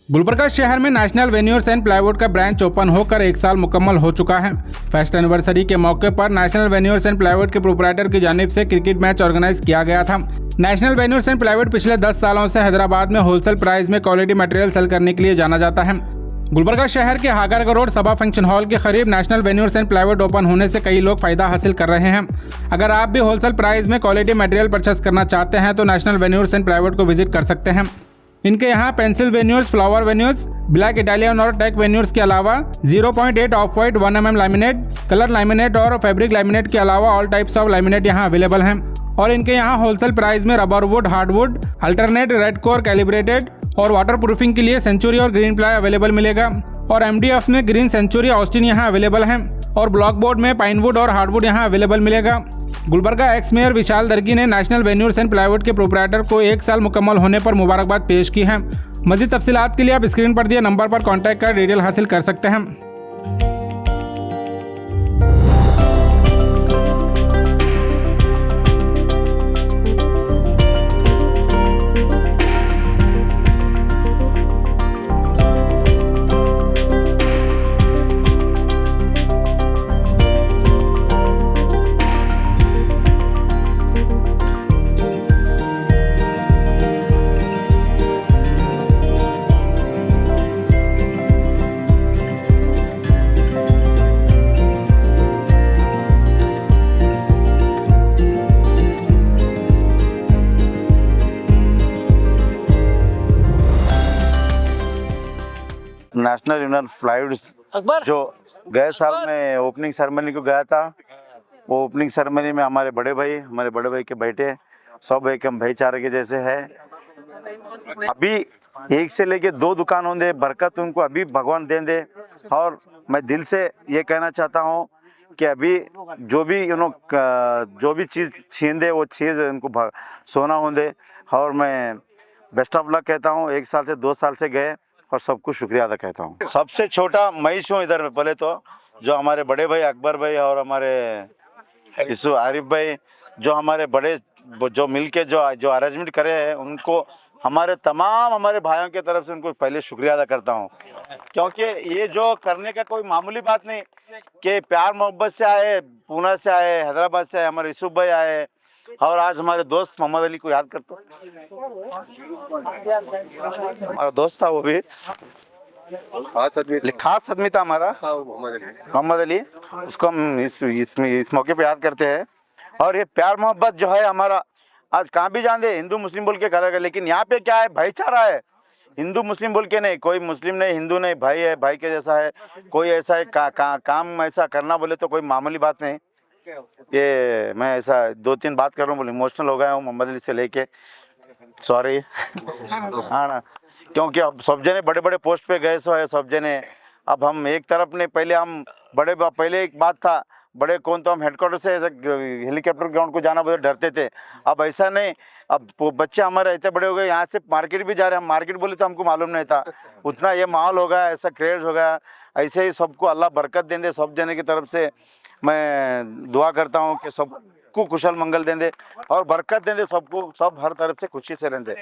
गुलबर्गा शहर में national वेन्यूर्स and plywood का ब्रांच ओपन होकर 1 साल मुकम्मल हो चुका है। फर्स्ट एनिवर्सरी के मौके पर नेशनल वेन्यूर्स एंड प्लाईवुड के प्रोपराइटर की जानिब से क्रिकेट मैच ऑर्गेनाइज किया गया था। नेशनल वेन्यूर्स एंड प्लाईवुड पिछले 10 सालों से हैदराबाद में होलसेल प्राइस में क्वालिटी मटेरियल सेल करने के लिए जाना जाता है। गुलबर्गा शहर के हागर रोड सभा फंक्शन हॉल के करीब नेशनल वेन्यूर्स एंड प्लाईवुड ओपन होने से कई लोग फायदा हासिल कर रहे हैं। अगर आप भी होलसेल प्राइस में क्वालिटी मटेरियल परचेस करना चाहते हैं तो नेशनल वेन्यूर्स एंड प्लाईवुड को विजिट कर सकते हैं। इनके यहाँ पेंसिल वेन्यूर्स, फ्लावर वेन्यूर्स, ब्लैक इटालियन और टेक वेन्यूर्स के अलावा 0.8 of white 1 mm laminate, colour laminate और फैब्रिक लैमिनेट के अलावा ऑल टाइप्स ऑफ लैमिनेट यहाँ अवेलेबल हैं। और इनके यहाँ होलसेल प्राइस में rubber would, hardwood, alternate, red core, calibrated और वाटर प्रूफिंग के लिए सेंचुरी और ग्रीन प्लाई अवेलेबल मिलेगा। और MDF में ग्रीन सेंचुरी, ऑस्टिन यहाँ अवेलेबल हैं और ब्लॉक बोर्ड में पाइनवुड और हार्डवुड यहाँ अवेलेबल मिलेगा। गुलबर्गा एक्स मेयर विशाल दर्गी ने नेशनल वेन्यूर्स एंड प्लाईवुड के प्रोपराइटर को 1 साल मुकम्मल होने पर मुबारकबाद पेश की है। मज़ीद तफसीलात के लिए आप स्क्रीन पर दिए नंबर पर कॉन्टैक्ट कर डिटेल हासिल कर सकते हैं। नेशनल यूनियन प्लाईवुड जो गए साल में ओपनिंग सेरेमनी को गया था, वो ओपनिंग सेरेमनी में हमारे बड़े भाई के बेटे सब एकदम भाईचारे के जैसे है। अभी 1 से लेके 2 दुकान होंगे, बरकत उनको अभी भगवान दे दे। और मैं दिल से ये कहना चाहता हूँ कि अभी जो भी चीज़ छीन दे वो चीज़ उनको सोना होंगे। और मैं बेस्ट ऑफ लक कहता हूँ। 1 साल से 2 साल से गए और सबको शुक्रिया अदा कहता हूँ। सबसे छोटा महेश हूँ इधर में। पहले तो जो हमारे बड़े भाई अकबर भाई और हमारे आरिफ भाई जो हमारे बड़े जो मिलके जो अरेंजमेंट करे हैं, उनको हमारे भाइयों की तरफ से उनको पहले शुक्रिया अदा करता हूँ। क्योंकि ये जो करने का कोई मामूली बात नहीं कि प्यार मोहब्बत से आए, पूना से आए, हैदराबाद से आए, हमारे यूसुफ भाई आए और आज हमारे दोस्त मोहम्मद अली को याद करता हूँ। हमारा दोस्त था, वो भी खास आदमी था हमारा मोहम्मद अली। उसको हम इस मौके पे याद करते हैं। और ये प्यार मोहब्बत जो है हमारा, आज कहाँ भी जान दे हिंदू मुस्लिम बोल के करेगा, लेकिन यहाँ पे क्या है, भाईचारा है। हिंदू मुस्लिम बोल के नहीं, कोई मुस्लिम नहीं, हिंदू नहीं, भाई है, भाई के जैसा है। कोई ऐसा है काम ऐसा करना बोले तो कोई मामूली बात नहीं। ये मैं ऐसा 2-3 बात कर रहा हूँ, बोले इमोशनल हो गया हूँ मोहम्मद अली से लेके, सॉरी। हाँ ना, क्योंकि अब सब जने बड़े बड़े पोस्ट पे गए सो है सब जने। अब हम एक तरफ ने पहले हम पहले एक बात था, बड़े कौन तो हम हेडक्वार्टर से ऐसा हेलीकॉप्टर ग्राउंड को जाना बोले डरते थे। अब ऐसा नहीं, अब बच्चे हमारे इतने बड़े हो गए, यहाँ से मार्केट भी जा रहे हैं। हम मार्केट बोले तो हमको मालूम नहीं था उतना ये माहौल हो गया, ऐसा क्रेज हो गया। ऐसे ही सबको अल्लाह बरकत दें दे। सब जने की तरफ से मैं दुआ करता हूँ कि सबको कुशल मंगल दें दे और बरकत दें दे, सबको सब हर तरफ से खुशी से रहें दे।